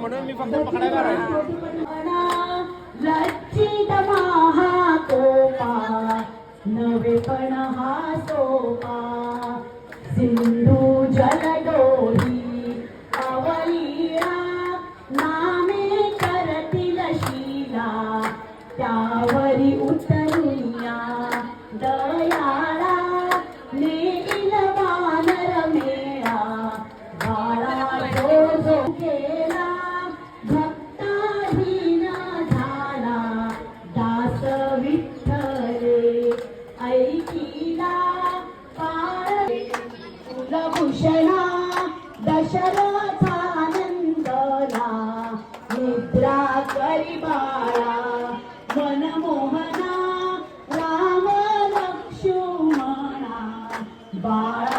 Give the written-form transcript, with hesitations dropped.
म्हणून मी फक्त पकडायला राहिलो. लज्जित महाकोपा नवेपण हा सोपा सिंधू जलदोही अवलीळा नामे करतील शीला त्यावरी उतरुया दयाळा नेईल वानर मेळा बाळा जो जो केला भक्ताधीन झाला दास विठ्ठले ऐकिला पाळे कुलभूषणा दशरथानंदला निद्रा करी बाळा मनमोहना राम लक्ष्मणा बाळा